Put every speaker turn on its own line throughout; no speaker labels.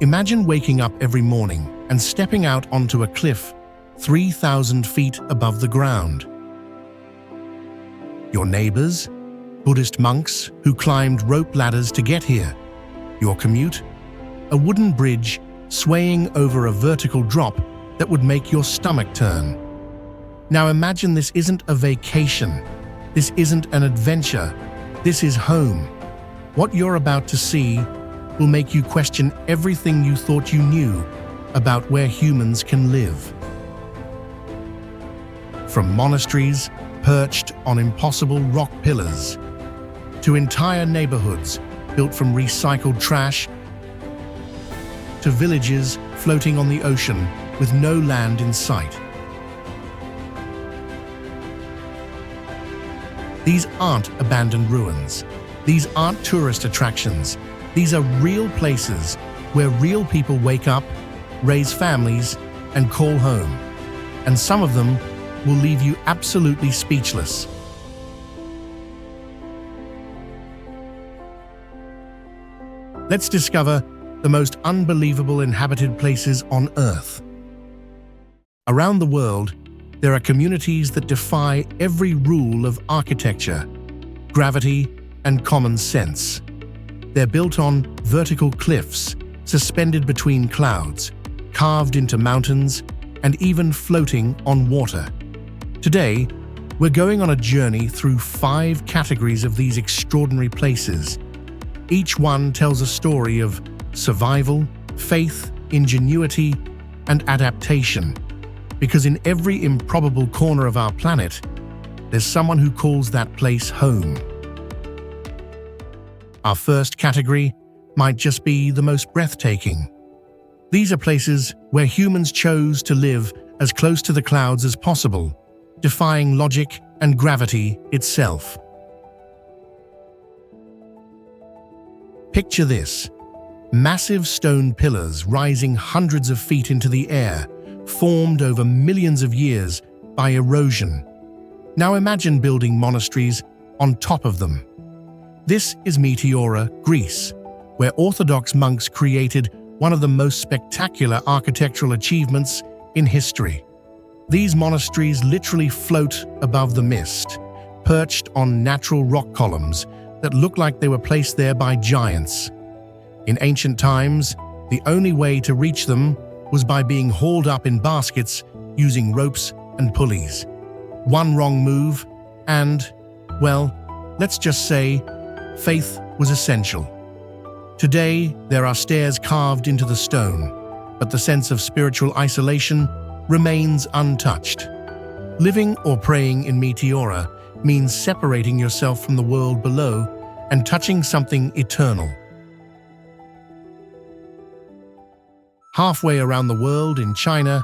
Imagine waking up every morning and stepping out onto a cliff 3,000 feet above the ground. Your neighbors, Buddhist monks who climbed rope ladders to get here. Your commute, a wooden bridge swaying over a vertical drop that would make your stomach turn. Now imagine this isn't a vacation. This isn't an adventure. This is home. What you're about to see will make you question everything you thought you knew about where humans can live. From monasteries perched on impossible rock pillars, to entire neighborhoods built from recycled trash, to villages floating on the ocean with no land in sight. These aren't abandoned ruins. These aren't tourist attractions. These are real places where real people wake up, raise families, and call home. And some of them will leave you absolutely speechless. Let's discover the most unbelievable inhabited places on Earth. Around the world, there are communities that defy every rule of architecture, gravity, and common sense. They're built on vertical cliffs, suspended between clouds, carved into mountains, and even floating on water. Today, we're going on a journey through 5 categories of these extraordinary places. Each one tells a story of survival, faith, ingenuity, and adaptation. Because in every improbable corner of our planet, there's someone who calls that place home. Our first category might just be the most breathtaking. These are places where humans chose to live as close to the clouds as possible, defying logic and gravity itself. Picture this: massive stone pillars rising hundreds of feet into the air, formed over millions of years by erosion. Now imagine building monasteries on top of them. This is Meteora, Greece, where Orthodox monks created one of the most spectacular architectural achievements in history. These monasteries literally float above the mist, perched on natural rock columns that look like they were placed there by giants. In ancient times, the only way to reach them was by being hauled up in baskets using ropes and pulleys. One wrong move and, well, let's just say, faith was essential. Today, there are stairs carved into the stone, but the sense of spiritual isolation remains untouched. Living or praying in Meteora means separating yourself from the world below and touching something eternal. Halfway around the world in China,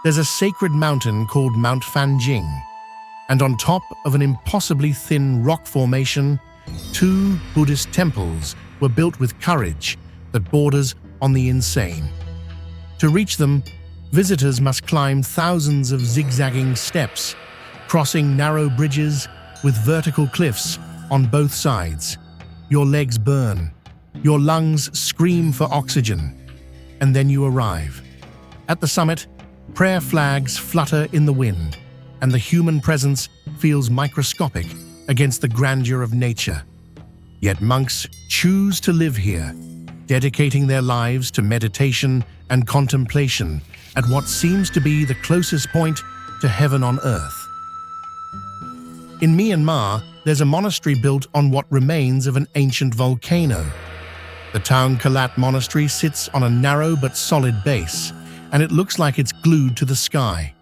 there's a sacred mountain called Mount Fanjing, and on top of an impossibly thin rock formation, 2 Buddhist temples were built with courage that borders on the insane. To reach them, visitors must climb thousands of zigzagging steps, crossing narrow bridges with vertical cliffs on both sides. Your legs burn, your lungs scream for oxygen, and then you arrive. At the summit, prayer flags flutter in the wind, and the human presence feels microscopic against the grandeur of nature. Yet monks choose to live here, dedicating their lives to meditation and contemplation at what seems to be the closest point to heaven on earth. In Myanmar, there's a monastery built on what remains of an ancient volcano. The Taung Kalat Monastery sits on a narrow but solid base, and it looks like it's glued to the sky.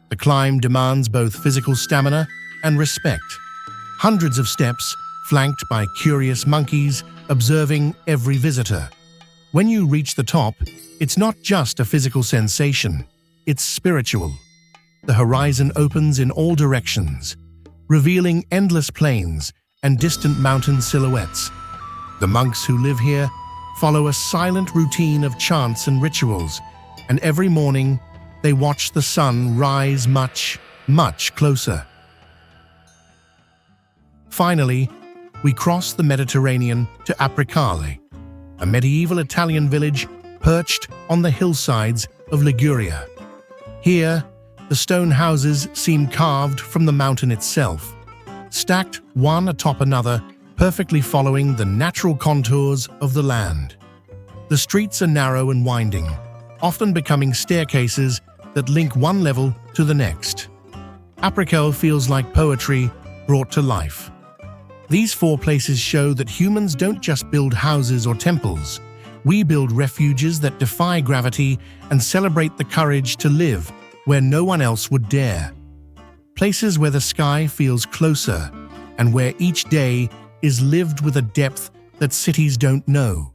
The climb demands both physical stamina and respect. Hundreds of steps, flanked by curious monkeys, observing every visitor. When you reach the top, it's not just a physical sensation, it's spiritual. The horizon opens in all directions, revealing endless plains and distant mountain silhouettes. The monks who live here follow a silent routine of chants and rituals, and every morning they watch the sun rise much, much closer. Finally, we cross the Mediterranean to Apricale, a medieval Italian village perched on the hillsides of Liguria. Here, the stone houses seem carved from the mountain itself, stacked one atop another, perfectly following the natural contours of the land. The streets are narrow and winding, often becoming staircases that link one level to the next. Apricot feels like poetry brought to life. These four places show that humans don't just build houses or temples. We build refuges that defy gravity and celebrate the courage to live where no one else would dare. Places where the sky feels closer and where each day is lived with a depth that cities don't know.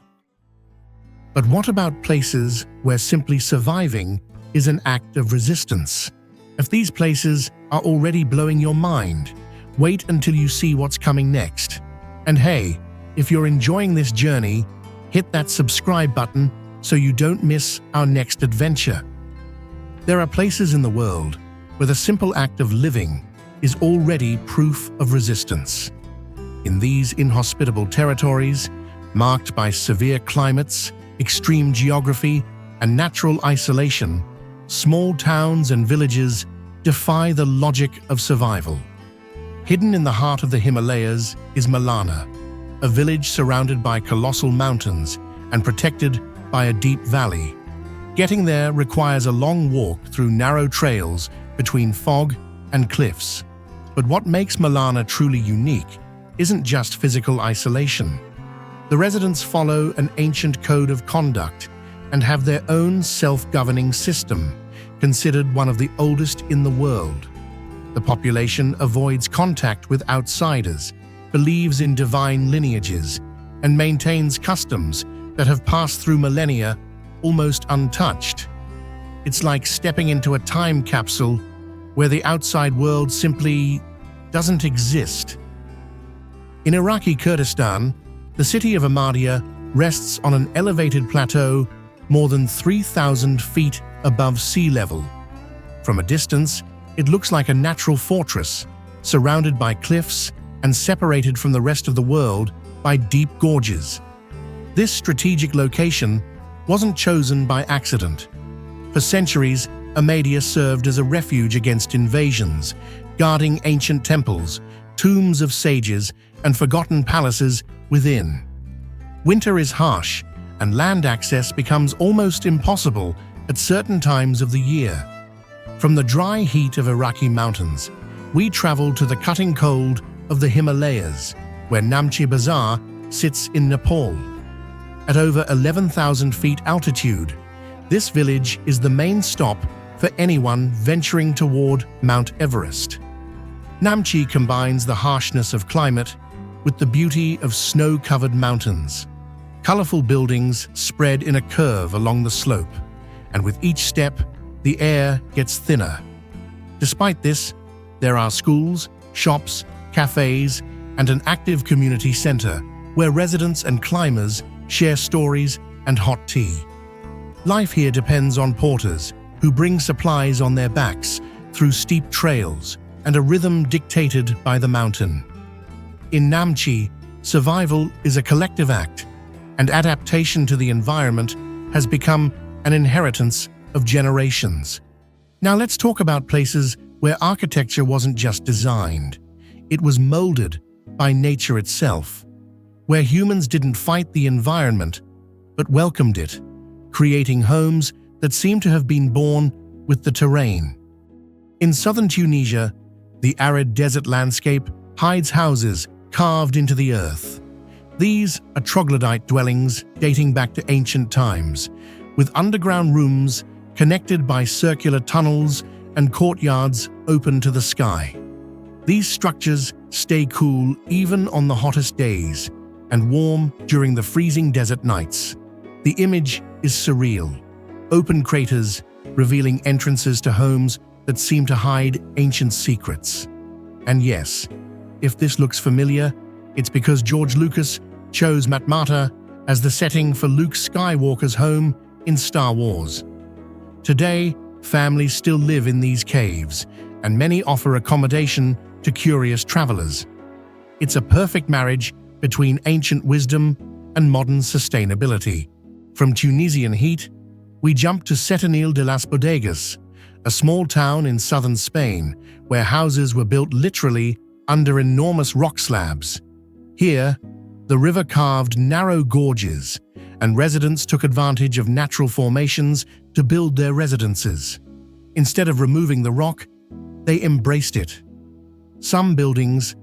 But what about places where simply surviving is an act of resistance? If these places are already blowing your mind, wait until you see what's coming next. And hey, if you're enjoying this journey, hit that subscribe button so you don't miss our next adventure. There are places in the world where the simple act of living is already proof of resistance. In these inhospitable territories, marked by severe climates, extreme geography, and natural isolation, small towns and villages defy the logic of survival. Hidden in the heart of the Himalayas is Malana, a village surrounded by colossal mountains and protected by a deep valley. Getting there requires a long walk through narrow trails between fog and cliffs. But what makes Malana truly unique isn't just physical isolation. The residents follow an ancient code of conduct and have their own self-governing system, considered one of the oldest in the world. The population avoids contact with outsiders, believes in divine lineages, and maintains customs that have passed through millennia almost untouched. It's like stepping into a time capsule where the outside world simply doesn't exist. In Iraqi Kurdistan, the city of Ahmadiyya rests on an elevated plateau more than 3,000 feet above sea level. From a distance, it looks like a natural fortress, surrounded by cliffs and separated from the rest of the world by deep gorges. This strategic location wasn't chosen by accident. For centuries, Ahmadiyya served as a refuge against invasions, guarding ancient temples, tombs of sages, and forgotten palaces within. Winter is harsh, and land access becomes almost impossible at certain times of the year. From the dry heat of Iraqi mountains, we travel to the cutting cold of the Himalayas, where Namche Bazaar sits in Nepal. At over 11,000 feet altitude, this village is the main stop for anyone venturing toward Mount Everest. Namche combines the harshness of climate with the beauty of snow-covered mountains. Colorful buildings spread in a curve along the slope, and with each step, the air gets thinner. Despite this, there are schools, shops, cafes, and an active community center where residents and climbers share stories and hot tea. Life here depends on porters who bring supplies on their backs through steep trails and a rhythm dictated by the mountain. In Namche, survival is a collective act, and adaptation to the environment has become an inheritance of generations. Now let's talk about places where architecture wasn't just designed. It was molded by nature itself, where humans didn't fight the environment, but welcomed it, creating homes that seem to have been born with the terrain. In southern Tunisia, the arid desert landscape hides houses carved into the earth. These are troglodyte dwellings dating back to ancient times, with underground rooms connected by circular tunnels and courtyards open to the sky. These structures stay cool even on the hottest days and warm during the freezing desert nights. The image is surreal. Open craters revealing entrances to homes that seem to hide ancient secrets. And yes, if this looks familiar, it's because George Lucas chose Matmata as the setting for Luke Skywalker's home in Star Wars. Today, families still live in these caves, and many offer accommodation to curious travelers. It's a perfect marriage between ancient wisdom and modern sustainability. From Tunisian heat, we jump to Setenil de las Bodegas, a small town in southern Spain where houses were built literally under enormous rock slabs. Here, the river carved narrow gorges, and residents took advantage of natural formations to build their residences. Instead of removing the rock, they embraced it. Some buildings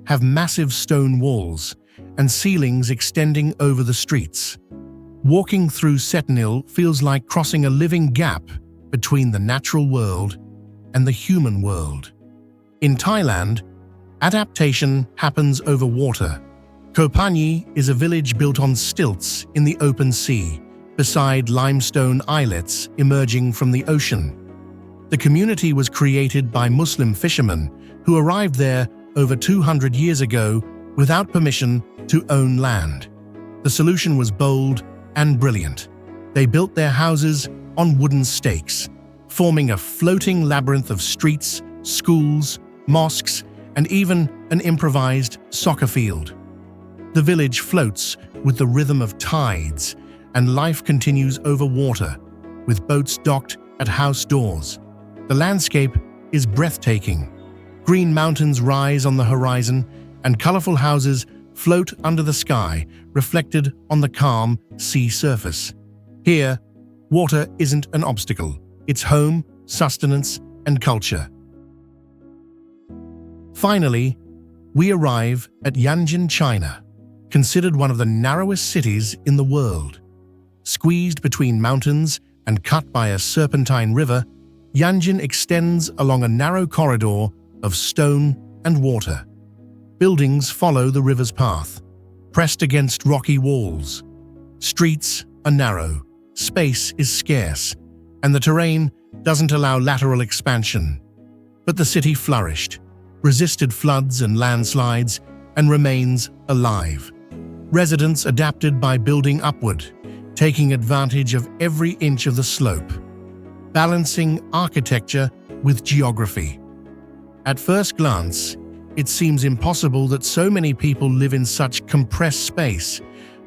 have massive stone walls and ceilings extending over the streets. Walking through Setenil feels like crossing a living gap between the natural world and the human world. In Thailand, adaptation happens over water. Koh Phangan is a village built on stilts in the open sea, beside limestone islets emerging from the ocean. The community was created by Muslim fishermen who arrived there over 200 years ago without permission to own land. The solution was bold and brilliant. They built their houses on wooden stakes, forming a floating labyrinth of streets, schools, mosques, and even an improvised soccer field. The village floats with the rhythm of tides, and life continues over water, with boats docked at house doors. The landscape is breathtaking. Green mountains rise on the horizon, and colorful houses float under the sky, reflected on the calm sea surface. Here, water isn't an obstacle. It's home, sustenance, and culture. Finally, we arrive at Yanjian, China, considered one of the narrowest cities in the world. Squeezed between mountains and cut by a serpentine river, Yanjian extends along a narrow corridor of stone and water. Buildings follow the river's path, pressed against rocky walls. Streets are narrow, space is scarce, and the terrain doesn't allow lateral expansion. But the city flourished, resisted floods and landslides, and remains alive. Residents adapted by building upward, taking advantage of every inch of the slope, balancing architecture with geography. At first glance, it seems impossible that so many people live in such compressed space,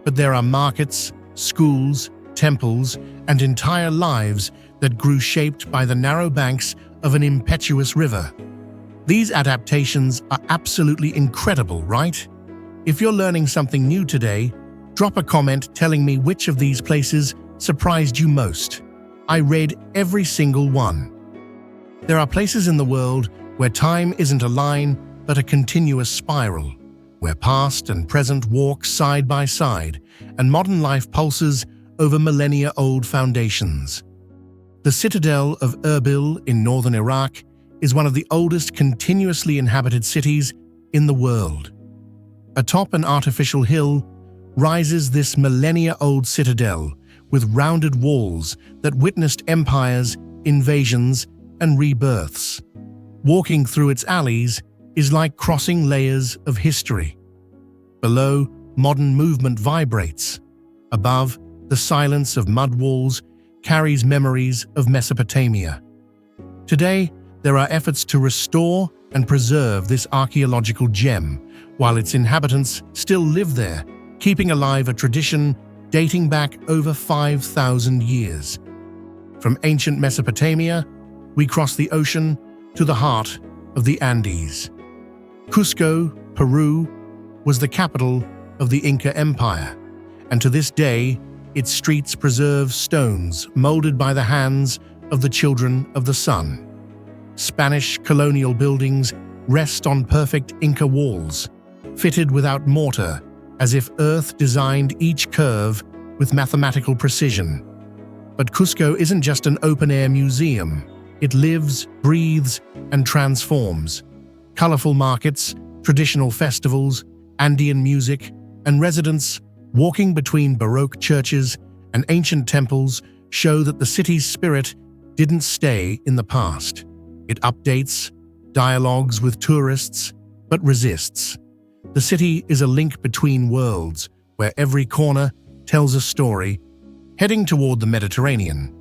but there are markets, schools, temples, and entire lives that grew shaped by the narrow banks of an impetuous river. These adaptations are absolutely incredible, right? If you're learning something new today, drop a comment telling me which of these places surprised you most. I read every single one. There are places in the world where time isn't a line, but a continuous spiral, where past and present walk side by side, and modern life pulses over millennia-old foundations. The citadel of Erbil in northern Iraq is one of the oldest continuously inhabited cities in the world. Atop an artificial hill rises this millennia-old citadel with rounded walls that witnessed empires, invasions, and rebirths. Walking through its alleys is like crossing layers of history. Below, modern movement vibrates. Above, the silence of mud walls carries memories of Mesopotamia. Today, there are efforts to restore and preserve this archaeological gem, while its inhabitants still live there, keeping alive a tradition dating back over 5,000 years. From ancient Mesopotamia, we cross the ocean to the heart of the Andes. Cusco, Peru, was the capital of the Inca Empire, and to this day, its streets preserve stones molded by the hands of the children of the sun. Spanish colonial buildings rest on perfect Inca walls, fitted without mortar, as if Earth designed each curve with mathematical precision. But Cusco isn't just an open-air museum. It lives, breathes, and transforms. Colorful markets, traditional festivals, Andean music, and residents walking between Baroque churches and ancient temples show that the city's spirit didn't stay in the past. It updates, dialogues with tourists, but resists. The city is a link between worlds, where every corner tells a story. Heading toward the Mediterranean,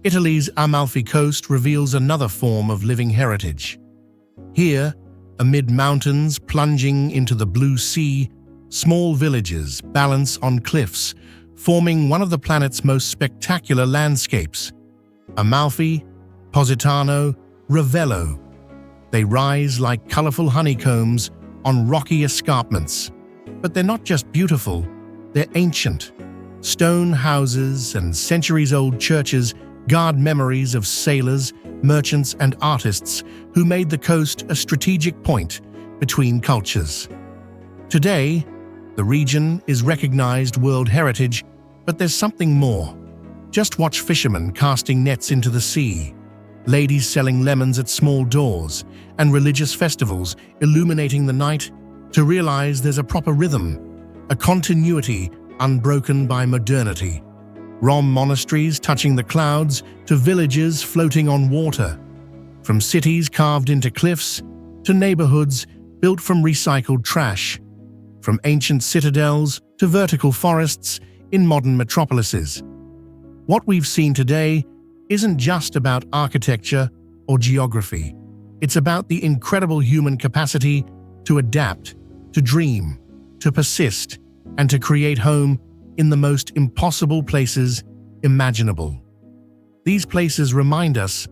Italy's Amalfi Coast reveals another form of living heritage. Here, amid mountains plunging into the blue sea, small villages balance on cliffs, forming one of the planet's most spectacular landscapes. Amalfi, Positano, Ravello. They rise like colorful honeycombs on rocky escarpments. But they're not just beautiful, they're ancient. Stone houses and centuries-old churches guard memories of sailors, merchants, and artists who made the coast a strategic point between cultures. Today, the region is recognized World Heritage, but there's something more. Just watch fishermen casting nets into the sea, ladies selling lemons at small doors, and religious festivals illuminating the night to realize there's a proper rhythm, a continuity unbroken by modernity. Rom monasteries touching the clouds to villages floating on water, from cities carved into cliffs to neighborhoods built from recycled trash, from ancient citadels to vertical forests in modern metropolises. What we've seen today isn't just about architecture or geography. It's about the incredible human capacity to adapt, to dream, to persist, and to create home in the most impossible places imaginable. These places remind us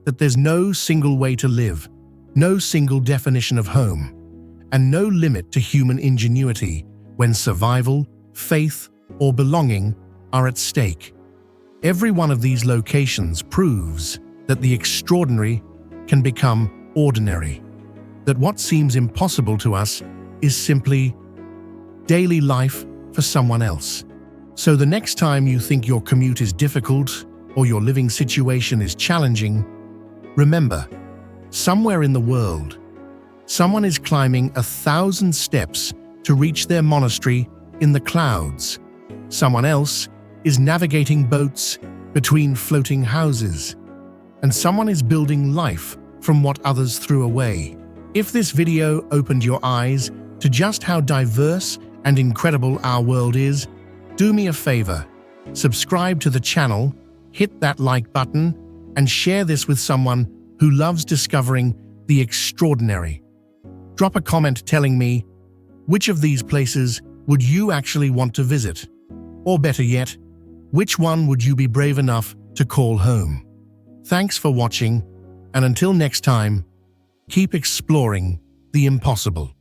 that there's no single way to live, no single definition of home, and no limit to human ingenuity when survival, faith, or belonging are at stake. Every one of these locations proves that the extraordinary can become ordinary, that what seems impossible to us is simply daily life for someone else. So the next time you think your commute is difficult or your living situation is challenging, remember, somewhere in the world, someone is climbing 1,000 steps to reach their monastery in the clouds. Someone else is navigating boats between floating houses. And someone is building life from what others threw away. If this video opened your eyes to just how diverse and incredible our world is, do me a favor, subscribe to the channel, hit that like button, and share this with someone who loves discovering the extraordinary. Drop a comment telling me, which of these places would you actually want to visit? Or better yet, which one would you be brave enough to call home? Thanks for watching, and until next time, keep exploring the impossible.